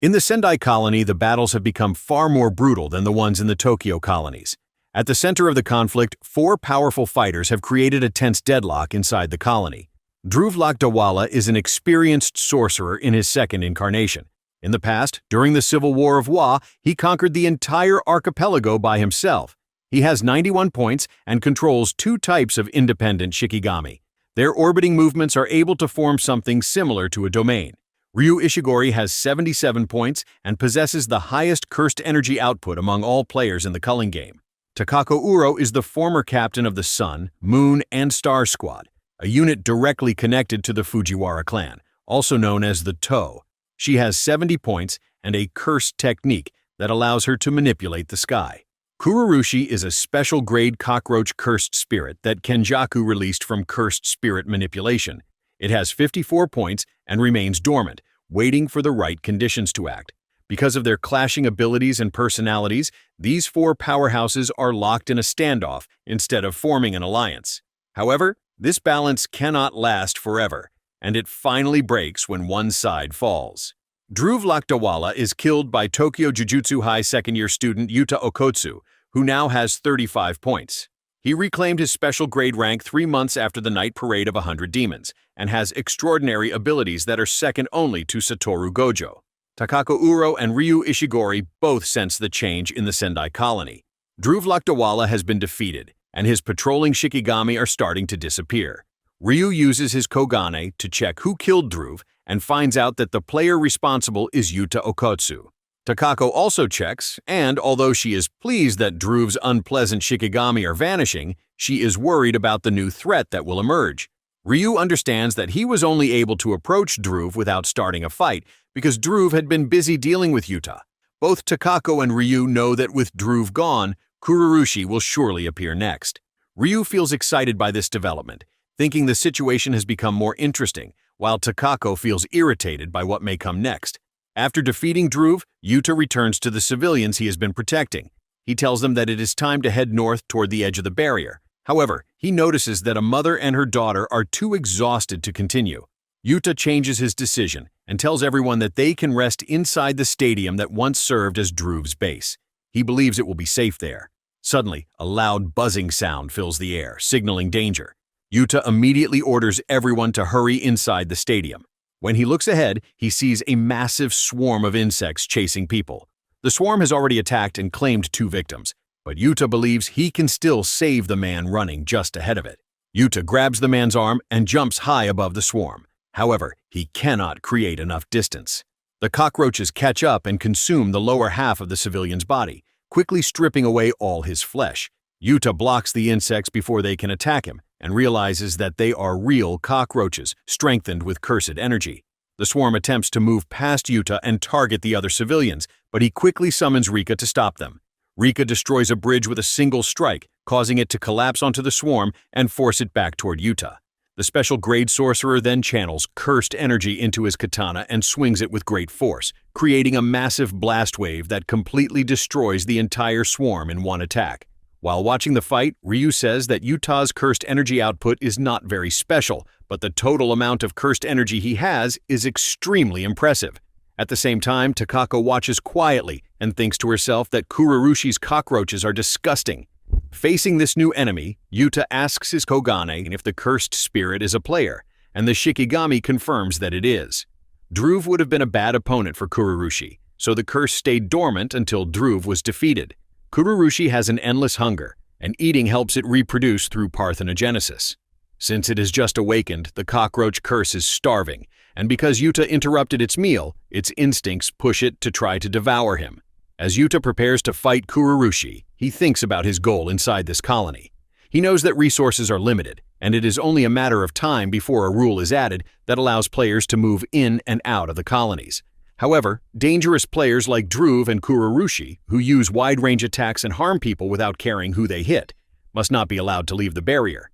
In the Sendai colony, the battles have become far more brutal than the ones in the Tokyo colonies. At the center of the conflict, 4 powerful fighters have created a tense deadlock inside the colony. Dhruv is an experienced sorcerer in his second incarnation. In the past, during the Civil War of Wa, he conquered the entire archipelago by himself. He has 91 points and controls 2 types of independent shikigami. Their orbiting movements are able to form something similar to a domain. Ryu Ishigori has 77 points and possesses the highest cursed energy output among all players in the culling game. Takako Uro is the former captain of the Sun, Moon, and Star Squad, a unit directly connected to the Fujiwara clan, also known as the Toe. She has 70 points and a cursed technique that allows her to manipulate the sky. Kurourushi is a special grade cockroach cursed spirit that Kenjaku released from cursed spirit manipulation. It has 54 points and remains dormant, waiting for the right conditions to act. Because of their clashing abilities and personalities, these 4 powerhouses are locked in a standoff instead of forming an alliance. However, this balance cannot last forever, and it finally breaks when one side falls. Dhruv is killed by Tokyo Jujutsu High second-year student Yuta Okkotsu, who now has 35 points. He reclaimed his special grade rank 3 months after the night parade of 100 demons, and has extraordinary abilities that are second only to Satoru Gojo. Takako Uro and Ryu Ishigori both sense the change in the Sendai colony. Dhruv has been defeated, and his patrolling shikigami are starting to disappear. Ryu uses his Kogane to check who killed Dhruv and finds out that the player responsible is Yuta Okkotsu. Takako also checks, and although she is pleased that Dhruv's unpleasant shikigami are vanishing, she is worried about the new threat that will emerge. Ryu understands that he was only able to approach Dhruv without starting a fight because Dhruv had been busy dealing with Yuta. Both Takako and Ryu know that with Dhruv gone, Kurourushi will surely appear next. Ryu feels excited by this development, thinking the situation has become more interesting, while Takako feels irritated by what may come next. After defeating Dhruv, Yuta returns to the civilians he has been protecting. He tells them that it is time to head north toward the edge of the barrier. However, he notices that a mother and her daughter are too exhausted to continue. Yuta changes his decision and tells everyone that they can rest inside the stadium that once served as Dhruv's base. He believes it will be safe there. Suddenly, a loud buzzing sound fills the air, signaling danger. Yuta immediately orders everyone to hurry inside the stadium. When he looks ahead, he sees a massive swarm of insects chasing people. The swarm has already attacked and claimed 2 victims, but Yuta believes he can still save the man running just ahead of it. Yuta grabs the man's arm and jumps high above the swarm. However, he cannot create enough distance. The cockroaches catch up and consume the lower half of the civilian's body, quickly stripping away all his flesh. Yuta blocks the insects before they can attack him, and realizes that they are real cockroaches, strengthened with cursed energy. The swarm attempts to move past Yuta and target the other civilians, but he quickly summons Rika to stop them. Rika destroys a bridge with a single strike, causing it to collapse onto the swarm and force it back toward Yuta. The special grade sorcerer then channels cursed energy into his katana and swings it with great force, creating a massive blast wave that completely destroys the entire swarm in one attack. While watching the fight, Ryu says that Yuta's cursed energy output is not very special, but the total amount of cursed energy he has is extremely impressive. At the same time, Takako watches quietly and thinks to herself that Kurourushi's cockroaches are disgusting. Facing this new enemy, Yuta asks his Kogane if the cursed spirit is a player, and the Shikigami confirms that it is. Dhruv would have been a bad opponent for Kurourushi, so the curse stayed dormant until Dhruv was defeated. Kurourushi has an endless hunger, and eating helps it reproduce through parthenogenesis. Since it has just awakened, the cockroach curse is starving, and because Yuta interrupted its meal, its instincts push it to try to devour him. As Yuta prepares to fight Kurourushi, he thinks about his goal inside this colony. He knows that resources are limited, and it is only a matter of time before a rule is added that allows players to move in and out of the colonies. However, dangerous players like Dhruv and Kurourushi, who use wide-range attacks and harm people without caring who they hit, must not be allowed to leave the barrier.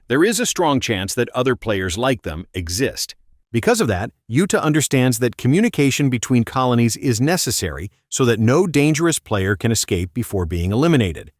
There is a strong chance that other players like them exist. Because of that, Yuta understands that communication between colonies is necessary so that no dangerous player can escape before being eliminated.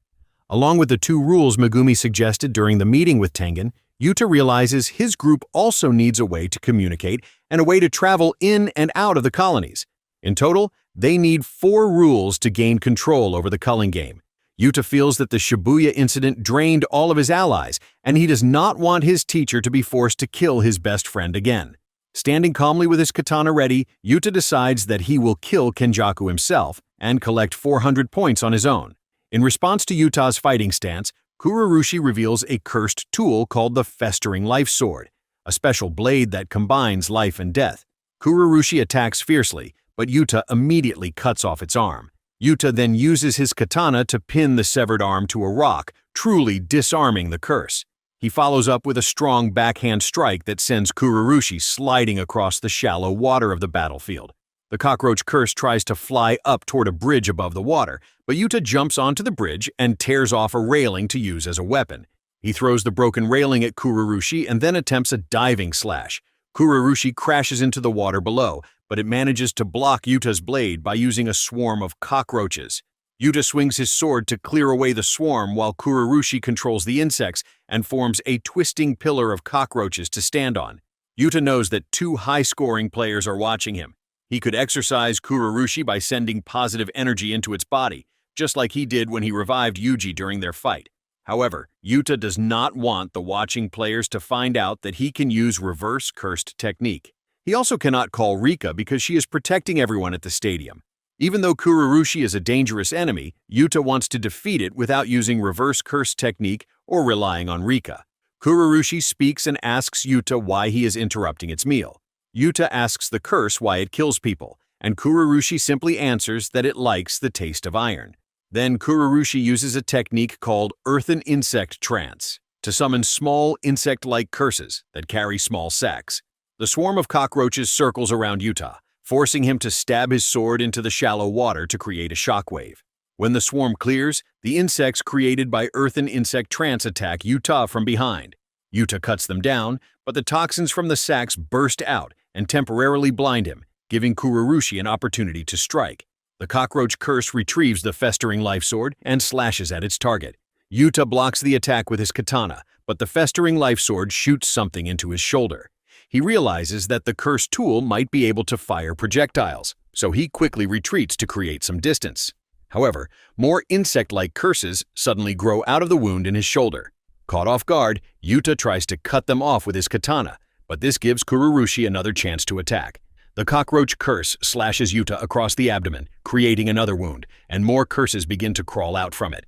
Along with the 2 rules Megumi suggested during the meeting with Tengen, Yuta realizes his group also needs a way to communicate and a way to travel in and out of the colonies. In total, they need 4 rules to gain control over the culling game. Yuta feels that the Shibuya incident drained all of his allies, and he does not want his teacher to be forced to kill his best friend again. Standing calmly with his katana ready, Yuta decides that he will kill Kenjaku himself and collect 400 points on his own. In response to Yuta's fighting stance, Kurourushi reveals a cursed tool called the Festering Life Sword, a special blade that combines life and death. Kurourushi attacks fiercely, but Yuta immediately cuts off its arm. Yuta then uses his katana to pin the severed arm to a rock, truly disarming the curse. He follows up with a strong backhand strike that sends Kurourushi sliding across the shallow water of the battlefield. The cockroach curse tries to fly up toward a bridge above the water, but Yuta jumps onto the bridge and tears off a railing to use as a weapon. He throws the broken railing at Kurourushi and then attempts a diving slash. Kurourushi crashes into the water below, but it manages to block Yuta's blade by using a swarm of cockroaches. Yuta swings his sword to clear away the swarm while Kurourushi controls the insects and forms a twisting pillar of cockroaches to stand on. Yuta knows that 2 high-scoring players are watching him. He could exercise Kurourushi by sending positive energy into its body, just like he did when he revived Yuji during their fight. However, Yuta does not want the watching players to find out that he can use reverse cursed technique. He also cannot call Rika because she is protecting everyone at the stadium. Even though Kurourushi is a dangerous enemy, Yuta wants to defeat it without using reverse curse technique or relying on Rika. Kurourushi speaks and asks Yuta why he is interrupting its meal. Yuta asks the curse why it kills people, and Kurourushi simply answers that it likes the taste of iron. Then Kurourushi uses a technique called Earthen Insect Trance to summon small insect-like curses that carry small sacks. The swarm of cockroaches circles around Yuta, forcing him to stab his sword into the shallow water to create a shockwave. When the swarm clears, the insects created by Earthen Insect Trance attack Yuta from behind. Yuta cuts them down, but the toxins from the sacks burst out and temporarily blind him, giving Kurourushi an opportunity to strike. The cockroach curse retrieves the Festering Life Sword and slashes at its target. Yuta blocks the attack with his katana, but the Festering Life Sword shoots something into his shoulder. He realizes that the cursed tool might be able to fire projectiles, so he quickly retreats to create some distance. However, more insect-like curses suddenly grow out of the wound in his shoulder. Caught off guard, Yuta tries to cut them off with his katana, but this gives Kurourushi another chance to attack. The cockroach curse slashes Yuta across the abdomen, creating another wound, and more curses begin to crawl out from it.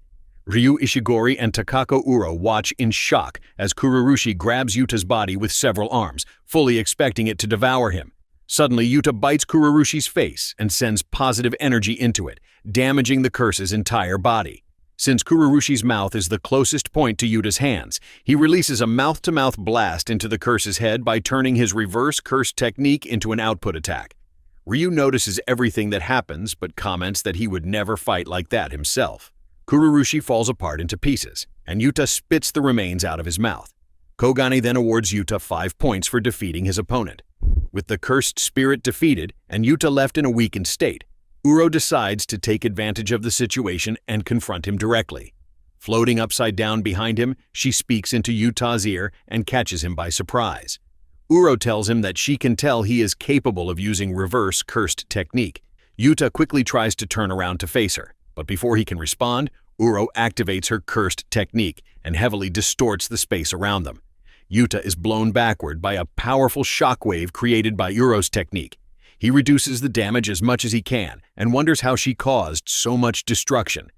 Ryu Ishigori and Takako Uro watch in shock as Kurourushi grabs Yuta's body with several arms, fully expecting it to devour him. Suddenly, Yuta bites Kurourushi's face and sends positive energy into it, damaging the curse's entire body. Since Kurourushi's mouth is the closest point to Yuta's hands, he releases a mouth-to-mouth blast into the curse's head by turning his reverse curse technique into an output attack. Ryu notices everything that happens but comments that he would never fight like that himself. Kurourushi falls apart into pieces, and Yuta spits the remains out of his mouth. Kogane then awards Yuta 5 points for defeating his opponent. With the cursed spirit defeated and Yuta left in a weakened state, Uro decides to take advantage of the situation and confront him directly. Floating upside down behind him, she speaks into Yuta's ear and catches him by surprise. Uro tells him that she can tell he is capable of using reverse cursed technique. Yuta quickly tries to turn around to face her, but before he can respond, Uro activates her cursed technique and heavily distorts the space around them. Yuta is blown backward by a powerful shockwave created by Uro's technique. He reduces the damage as much as he can and wonders how she caused so much destruction.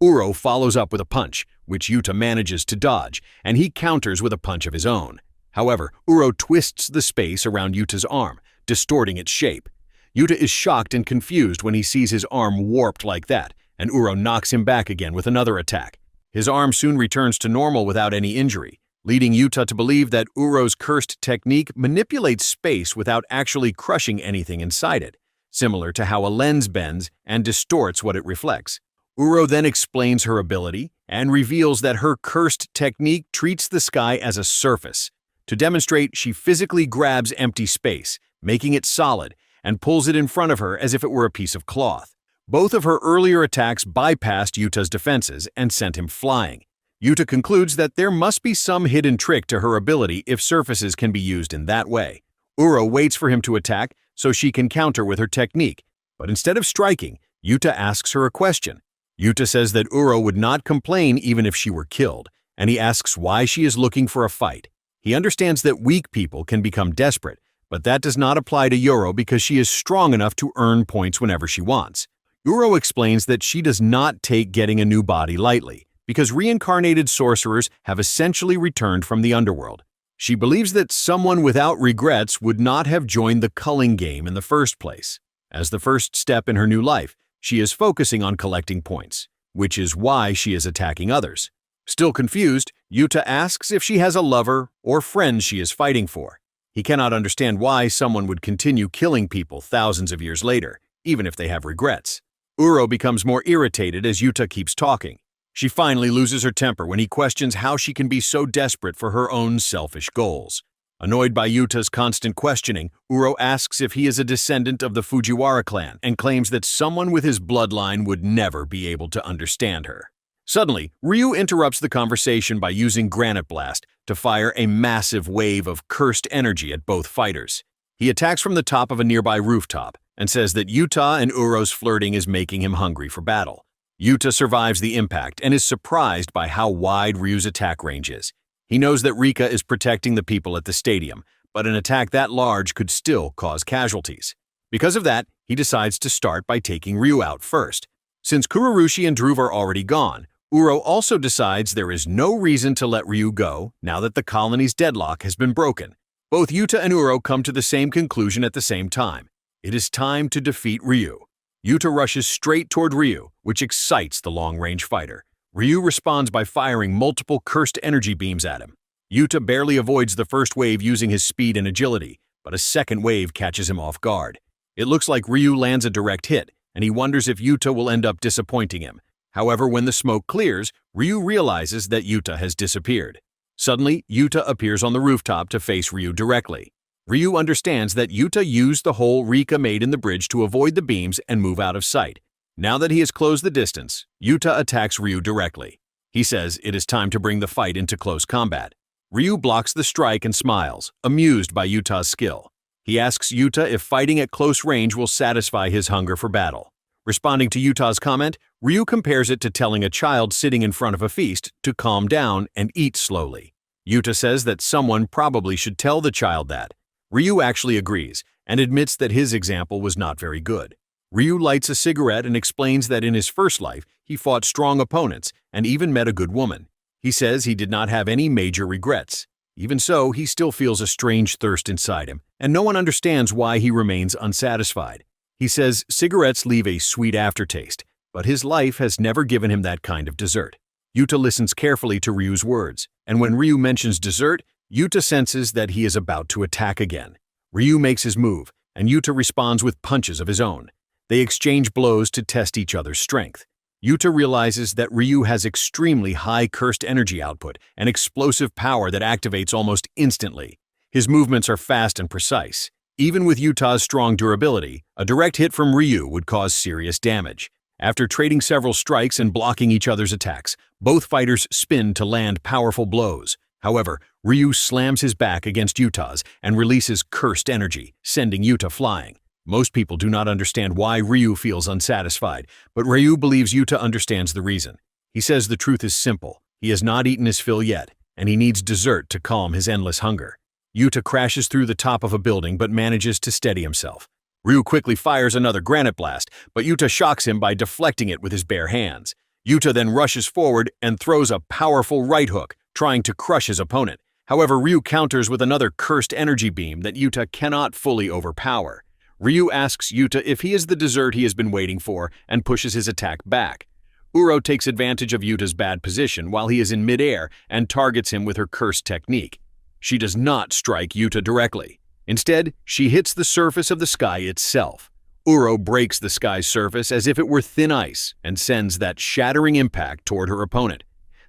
Uro follows up with a punch, which Yuta manages to dodge, and he counters with a punch of his own. However, Uro twists the space around Yuta's arm, distorting its shape. Yuta is shocked and confused when he sees his arm warped like that, and Uro knocks him back again with another attack. His arm soon returns to normal without any injury, leading Yuta to believe that Uro's cursed technique manipulates space without actually crushing anything inside it, similar to how a lens bends and distorts what it reflects. Uro then explains her ability and reveals that her cursed technique treats the sky as a surface. To demonstrate, she physically grabs empty space, making it solid, and pulls it in front of her as if it were a piece of cloth. Both of her earlier attacks bypassed Yuta's defenses and sent him flying. Yuta concludes that there must be some hidden trick to her ability if surfaces can be used in that way. Uro waits for him to attack so she can counter with her technique, But instead of striking, Yuta asks her a question. Yuta says that Uro would not complain even if she were killed, and he asks why she is looking for a fight. He understands that weak people can become desperate, but that does not apply to Uro because she is strong enough to earn points whenever she wants. Uro explains that she does not take getting a new body lightly, because reincarnated sorcerers have essentially returned from the underworld. She believes that someone without regrets would not have joined the culling game in the first place. As the first step in her new life, she is focusing on collecting points, which is why she is attacking others. Still confused, Yuta asks if she has a lover or friends she is fighting for. He cannot understand why someone would continue killing people thousands of years later, even if they have regrets. Uro becomes more irritated as Yuta keeps talking. She finally loses her temper when he questions how she can be so desperate for her own selfish goals. Annoyed by Yuta's constant questioning, Uro asks if he is a descendant of the Fujiwara clan and claims that someone with his bloodline would never be able to understand her. Suddenly, Ryu interrupts the conversation by using Granite Blast to fire a massive wave of cursed energy at both fighters. He attacks from the top of a nearby rooftop and says that Yuta and Uro's flirting is making him hungry for battle. Yuta survives the impact and is surprised by how wide Ryu's attack range is. He knows that Rika is protecting the people at the stadium, but an attack that large could still cause casualties. Because of that, he decides to start by taking Ryu out first. Since Kurourushi and Dhruv are already gone, Uro also decides there is no reason to let Ryu go now that the colony's deadlock has been broken. Both Yuta and Uro come to the same conclusion at the same time. It is time to defeat Ryu. Yuta rushes straight toward Ryu, which excites the long-range fighter. Ryu responds by firing multiple cursed energy beams at him. Yuta barely avoids the first wave using his speed and agility, but a second wave catches him off guard. It looks like Ryu lands a direct hit, and he wonders if Yuta will end up disappointing him. However, when the smoke clears, Ryu realizes that Yuta has disappeared. Suddenly, Yuta appears on the rooftop to face Ryu directly. Ryu understands that Yuta used the hole Rika made in the bridge to avoid the beams and move out of sight. Now that he has closed the distance, Yuta attacks Ryu directly. He says it is time to bring the fight into close combat. Ryu blocks the strike and smiles, amused by Yuta's skill. He asks Yuta if fighting at close range will satisfy his hunger for battle. Responding to Yuta's comment, Ryu compares it to telling a child sitting in front of a feast to calm down and eat slowly. Yuta says that someone probably should tell the child that. Ryu actually agrees and admits that his example was not very good. Ryu lights a cigarette and explains that in his first life, he fought strong opponents and even met a good woman. He says he did not have any major regrets. Even so, he still feels a strange thirst inside him, and no one understands why he remains unsatisfied. He says cigarettes leave a sweet aftertaste, but his life has never given him that kind of dessert. Yuta listens carefully to Ryu's words, and when Ryu mentions dessert, Yuta senses that he is about to attack again. Ryu makes his move, and Yuta responds with punches of his own. They exchange blows to test each other's strength. Yuta realizes that Ryu has extremely high cursed energy output and explosive power that activates almost instantly. His movements are fast and precise. Even with Yuta's strong durability, a direct hit from Ryu would cause serious damage. After trading several strikes and blocking each other's attacks, both fighters spin to land powerful blows. However, Ryu slams his back against Yuta's and releases cursed energy, sending Yuta flying. Most people do not understand why Ryu feels unsatisfied, but Ryu believes Yuta understands the reason. He says the truth is simple. He has not eaten his fill yet, and he needs dessert to calm his endless hunger. Yuta crashes through the top of a building but manages to steady himself. Ryu quickly fires another granite blast, but Yuta shocks him by deflecting it with his bare hands. Yuta then rushes forward and throws a powerful right hook, trying to crush his opponent. However, Ryu counters with another cursed energy beam that Yuta cannot fully overpower. Ryu asks Yuta if he is the dessert he has been waiting for and pushes his attack back. Uro takes advantage of Yuta's bad position while he is in midair and targets him with her cursed technique. She does not strike Yuta directly. Instead, she hits the surface of the sky itself. Uro breaks the sky's surface as if it were thin ice and sends that shattering impact toward her opponent.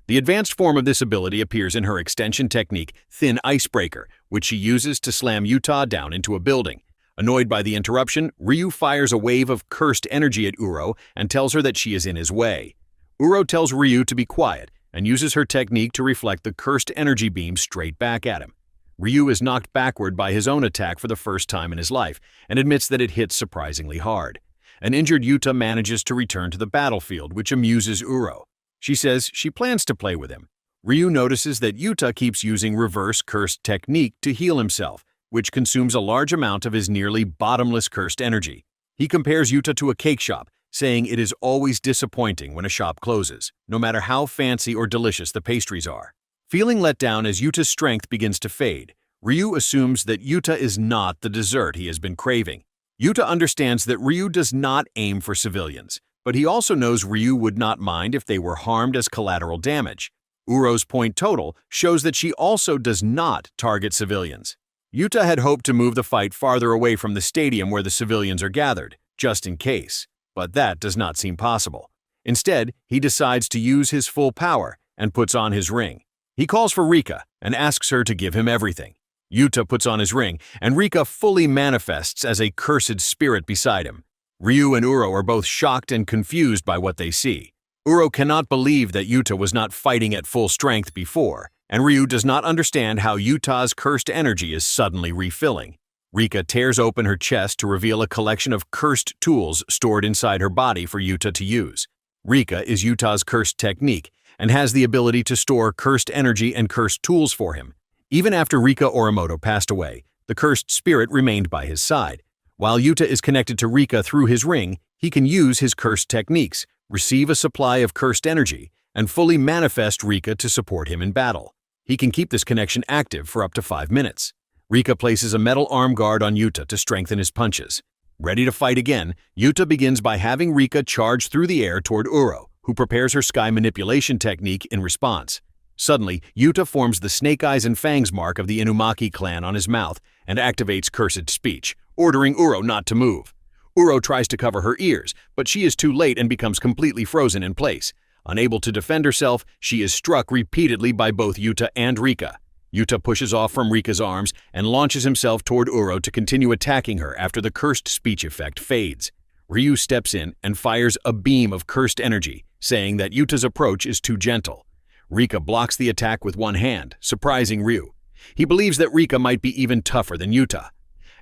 The advanced form of this ability appears in her extension technique, Thin Icebreaker, which she uses to slam Yuta down into a building. Annoyed by the interruption, Ryu fires a wave of cursed energy at Uro and tells her that she is in his way. Uro tells Ryu to be quiet and uses her technique to reflect the cursed energy beam straight back at him. Ryu is knocked backward by his own attack for the first time in his life and admits that it hits surprisingly hard. An injured Yuta manages to return to the battlefield, which amuses Uro. She says she plans to play with him. Ryu notices that Yuta keeps using reverse cursed technique to heal himself, which consumes a large amount of his nearly bottomless cursed energy. He compares Yuta to a cake shop, saying it is always disappointing when a shop closes, no matter how fancy or delicious the pastries are. Feeling let down as Yuta's strength begins to fade, Ryu assumes that Yuta is not the dessert he has been craving. Yuta understands that Ryu does not aim for civilians, but he also knows Ryu would not mind if they were harmed as collateral damage. Uro's point total shows that she also does not target civilians. Yuta had hoped to move the fight farther away from the stadium where the civilians are gathered, just in case, but that does not seem possible. Instead, he decides to use his full power and puts on his ring. He calls for Rika and asks her to give him everything. Yuta puts on his ring, and Rika fully manifests as a cursed spirit beside him. Ryu and Uro are both shocked and confused by what they see. Uro cannot believe that Yuta was not fighting at full strength before, and Ryu does not understand how Yuta's cursed energy is suddenly refilling. Rika tears open her chest to reveal a collection of cursed tools stored inside her body for Yuta to use. Rika is Yuta's cursed technique and has the ability to store cursed energy and cursed tools for him. Even after Rika Orimoto passed away, the cursed spirit remained by his side. While Yuta is connected to Rika through his ring, he can use his cursed techniques, receive a supply of cursed energy, and fully manifest Rika to support him in battle. He can keep this connection active for up to 5 minutes. Rika places a metal arm guard on Yuta to strengthen his punches. Ready to fight again, Yuta begins by having Rika charge through the air toward Uro, who prepares her sky manipulation technique in response. Suddenly, Yuta forms the snake eyes and fangs mark of the Inumaki clan on his mouth and activates cursed speech, ordering Uro not to move. Uro tries to cover her ears, but she is too late and becomes completely frozen in place. Unable to defend herself, she is struck repeatedly by both Yuta and Rika. Yuta pushes off from Rika's arms and launches himself toward Uro to continue attacking her after the cursed speech effect fades. Ryu steps in and fires a beam of cursed energy, saying that Yuta's approach is too gentle. Rika blocks the attack with one hand, surprising Ryu. He believes that Rika might be even tougher than Yuta.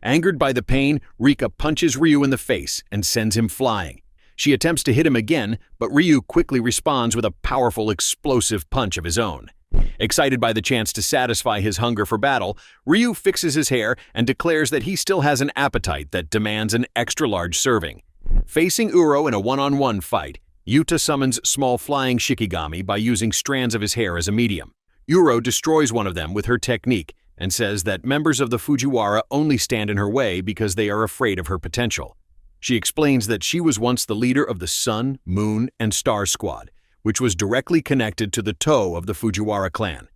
Angered by the pain, Rika punches Ryu in the face and sends him flying. She attempts to hit him again, but Ryu quickly responds with a powerful explosive punch of his own. Excited by the chance to satisfy his hunger for battle, Ryu fixes his hair and declares that he still has an appetite that demands an extra-large serving. Facing Uro in a one-on-one fight, Yuta summons small flying shikigami by using strands of his hair as a medium. Uro destroys one of them with her technique and says that members of the Fujiwara only stand in her way because they are afraid of her potential. She explains that she was once the leader of the Sun, Moon, and Star Squad, which was directly connected to the toe of the Fujiwara clan.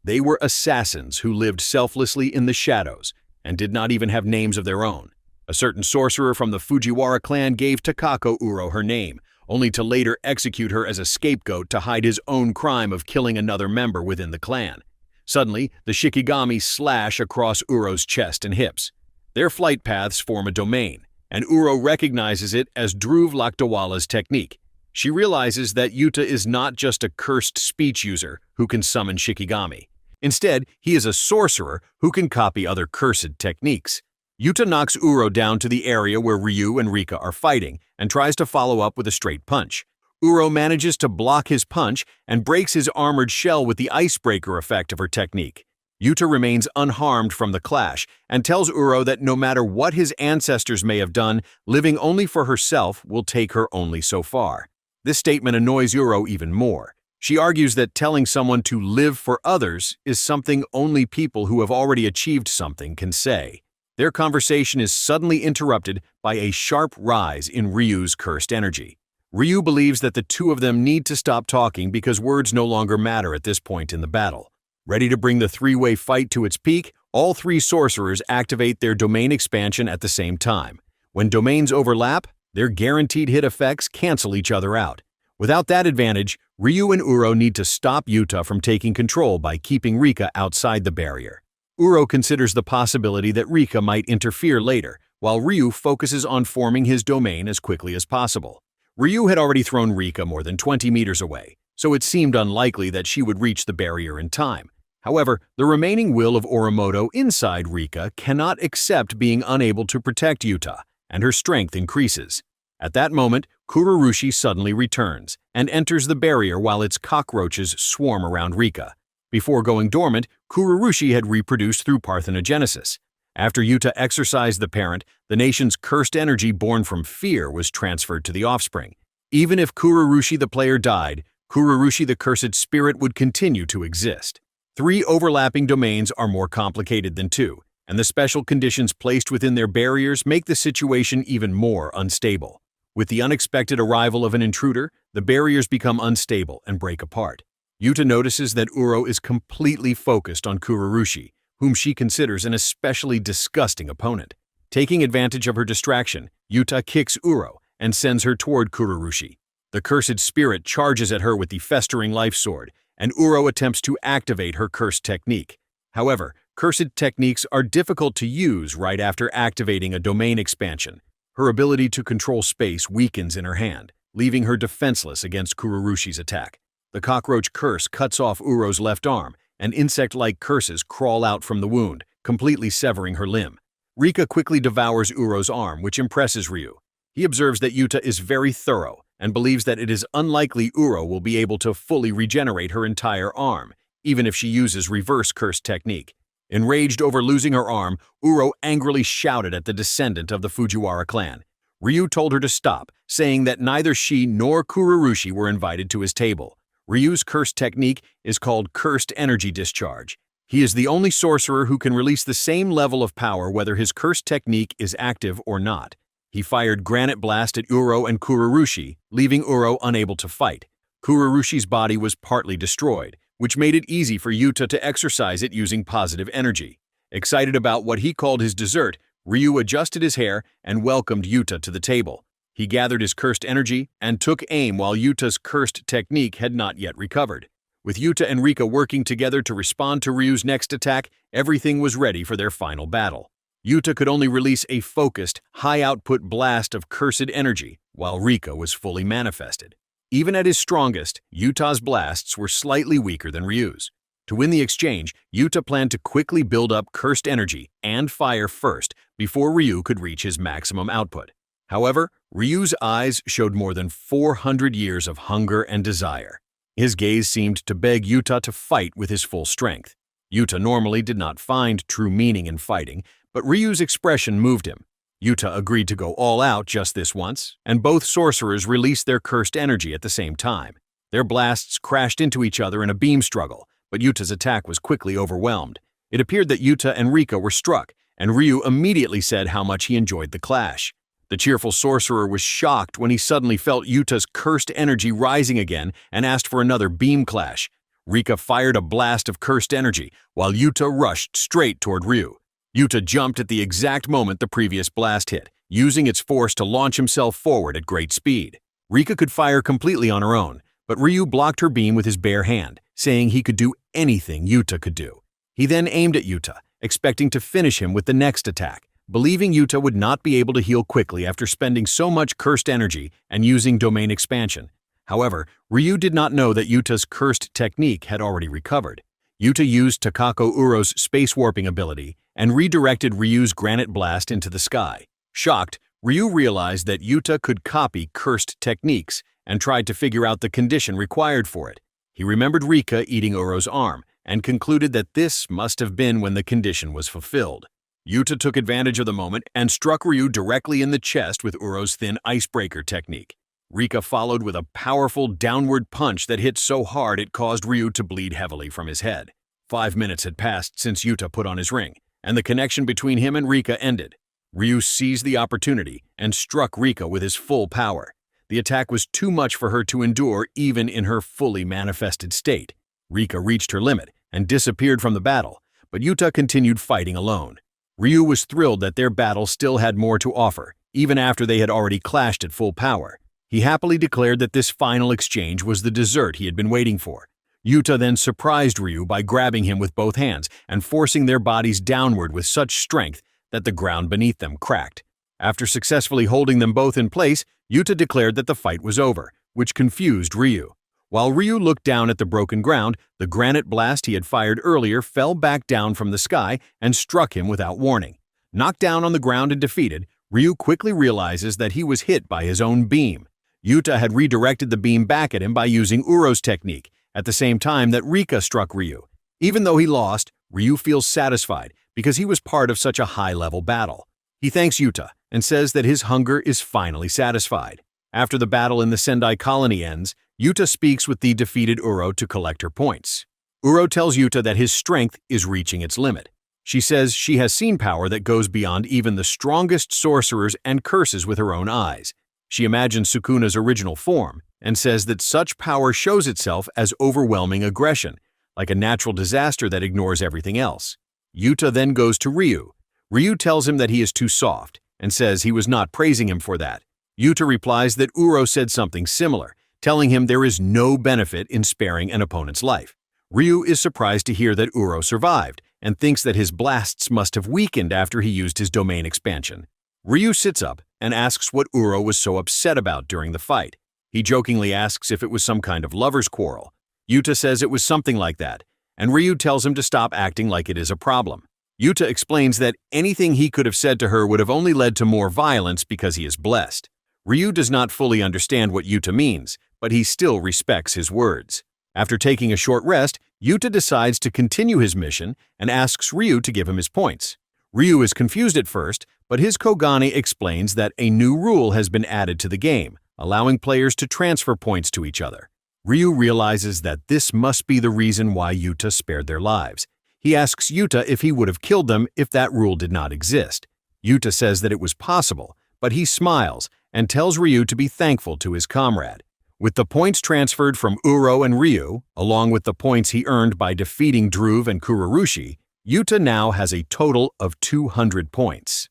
They were assassins who lived selflessly in the shadows and did not even have names of their own. A certain sorcerer from the Fujiwara clan gave Takako Uro her name, only to later execute her as a scapegoat to hide his own crime of killing another member within the clan. Suddenly, the shikigami slash across Uro's chest and hips. Their flight paths form a domain, and Uro recognizes it as Dhruv Lakdawala's technique. She realizes that Yuta is not just a cursed speech user who can summon shikigami. Instead, he is a sorcerer who can copy other cursed techniques. Yuta knocks Uro down to the area where Ryu and Rika are fighting and tries to follow up with a straight punch. Uro manages to block his punch and breaks his armored shell with the icebreaker effect of her technique. Yuta remains unharmed from the clash and tells Uro that no matter what his ancestors may have done, living only for herself will take her only so far. This statement annoys Uro even more. She argues that telling someone to live for others is something only people who have already achieved something can say. Their conversation is suddenly interrupted by a sharp rise in Ryu's cursed energy. Ryu believes that the two of them need to stop talking because words no longer matter at this point in the battle. Ready to bring the three-way fight to its peak, all three sorcerers activate their domain expansion at the same time. When domains overlap, their guaranteed hit effects cancel each other out. Without that advantage, Ryu and Uro need to stop Yuta from taking control by keeping Rika outside the barrier. Uro considers the possibility that Rika might interfere later, while Ryu focuses on forming his domain as quickly as possible. Ryu had already thrown Rika more than 20 meters away, so it seemed unlikely that she would reach the barrier in time. However, the remaining will of Orimoto inside Rika cannot accept being unable to protect Yuta, and her strength increases. At that moment, Kurourushi suddenly returns and enters the barrier while its cockroaches swarm around Rika. Before going dormant, Kurourushi had reproduced through parthenogenesis. After Yuta exorcised the parent, the nation's cursed energy born from fear was transferred to the offspring. Even if Kurourushi the player died, Kurourushi the cursed spirit would continue to exist. 3 overlapping domains are more complicated than 2, and the special conditions placed within their barriers make the situation even more unstable. With the unexpected arrival of an intruder, the barriers become unstable and break apart. Yuta notices that Uro is completely focused on Kurourushi, whom she considers an especially disgusting opponent. Taking advantage of her distraction, Yuta kicks Uro and sends her toward Kurourushi. The cursed spirit charges at her with the festering life sword, and Uro attempts to activate her cursed technique. However, cursed techniques are difficult to use right after activating a domain expansion. Her ability to control space weakens in her hand, leaving her defenseless against Kurourushi's attack. The cockroach curse cuts off Uro's left arm, and insect-like curses crawl out from the wound, completely severing her limb. Rika quickly devours Uro's arm, which impresses Ryu. He observes that Yuta is very thorough and believes that it is unlikely Uro will be able to fully regenerate her entire arm, even if she uses reverse curse technique. Enraged over losing her arm, Uro angrily shouted at the descendant of the Fujiwara clan. Ryu told her to stop, saying that neither she nor Kurourushi were invited to his table. Ryu's cursed technique is called Cursed Energy Discharge. He is the only sorcerer who can release the same level of power whether his cursed technique is active or not. He fired Granite Blast at Uro and Kurourushi, leaving Uro unable to fight. Kurourushi's body was partly destroyed, which made it easy for Yuta to exercise it using positive energy. Excited about what he called his dessert, Ryu adjusted his hair and welcomed Yuta to the table. He gathered his cursed energy and took aim while Yuta's cursed technique had not yet recovered. With Yuta and Rika working together to respond to Ryu's next attack, everything was ready for their final battle. Yuta could only release a focused, high-output blast of cursed energy, while Rika was fully manifested. Even at his strongest, Yuta's blasts were slightly weaker than Ryu's. To win the exchange, Yuta planned to quickly build up cursed energy and fire first before Ryu could reach his maximum output. However, Ryu's eyes showed more than 400 years of hunger and desire. His gaze seemed to beg Yuta to fight with his full strength. Yuta normally did not find true meaning in fighting, but Ryu's expression moved him. Yuta agreed to go all out just this once, and both sorcerers released their cursed energy at the same time. Their blasts crashed into each other in a beam struggle, but Yuta's attack was quickly overwhelmed. It appeared that Yuta and Rika were struck, and Ryu immediately said how much he enjoyed the clash. The cheerful sorcerer was shocked when he suddenly felt Yuta's cursed energy rising again and asked for another beam clash. Rika fired a blast of cursed energy, while Yuta rushed straight toward Ryu. Yuta jumped at the exact moment the previous blast hit, using its force to launch himself forward at great speed. Rika could fire completely on her own, but Ryu blocked her beam with his bare hand, saying he could do anything Yuta could do. He then aimed at Yuta, expecting to finish him with the next attack, believing Yuta would not be able to heal quickly after spending so much cursed energy and using domain expansion. However, Ryu did not know that Yuta's cursed technique had already recovered. Yuta used Takako Uro's space warping ability and redirected Ryu's granite blast into the sky. Shocked, Ryu realized that Yuta could copy cursed techniques and tried to figure out the condition required for it. He remembered Rika eating Uro's arm and concluded that this must have been when the condition was fulfilled. Yuta took advantage of the moment and struck Ryu directly in the chest with Uro's thin icebreaker technique. Rika followed with a powerful downward punch that hit so hard it caused Ryu to bleed heavily from his head. 5 minutes had passed since Yuta put on his ring, and the connection between him and Rika ended. Ryu seized the opportunity and struck Rika with his full power. The attack was too much for her to endure even in her fully manifested state. Rika reached her limit and disappeared from the battle, but Yuta continued fighting alone. Ryu was thrilled that their battle still had more to offer, even after they had already clashed at full power. He happily declared that this final exchange was the dessert he had been waiting for. Yuta then surprised Ryu by grabbing him with both hands and forcing their bodies downward with such strength that the ground beneath them cracked. After successfully holding them both in place, Yuta declared that the fight was over, which confused Ryu. While Ryu looked down at the broken ground, the granite blast he had fired earlier fell back down from the sky and struck him without warning. Knocked down on the ground and defeated, Ryu quickly realizes that he was hit by his own beam. Yuta had redirected the beam back at him by using Uro's technique, at the same time that Rika struck Ryu. Even though he lost, Ryu feels satisfied because he was part of such a high-level battle. He thanks Yuta and says that his hunger is finally satisfied. After the battle in the Sendai colony ends, Yuta speaks with the defeated Uro to collect her points. Uro tells Yuta that his strength is reaching its limit. She says she has seen power that goes beyond even the strongest sorcerers and curses with her own eyes. She imagines Sukuna's original form and says that such power shows itself as overwhelming aggression, like a natural disaster that ignores everything else. Yuta then goes to Ryu. Ryu tells him that he is too soft and says he was not praising him for that. Yuta replies that Uro said something similar, telling him there is no benefit in sparing an opponent's life. Ryu is surprised to hear that Uro survived and thinks that his blasts must have weakened after he used his domain expansion. Ryu sits up and asks what Uro was so upset about during the fight. He jokingly asks if it was some kind of lover's quarrel. Yuta says it was something like that, and Ryu tells him to stop acting like it is a problem. Yuta explains that anything he could have said to her would have only led to more violence because he is blessed. Ryu does not fully understand what Yuta means, but he still respects his words. After taking a short rest, Yuta decides to continue his mission and asks Ryu to give him his points. Ryu is confused at first, but his Kogani explains that a new rule has been added to the game, allowing players to transfer points to each other. Ryu realizes that this must be the reason why Yuta spared their lives. He asks Yuta if he would have killed them if that rule did not exist. Yuta says that it was possible, but he smiles and tells Ryu to be thankful to his comrade. With the points transferred from Uro and Ryu, along with the points he earned by defeating Dhruv and Kurourushi, Yuta now has a total of 200 points.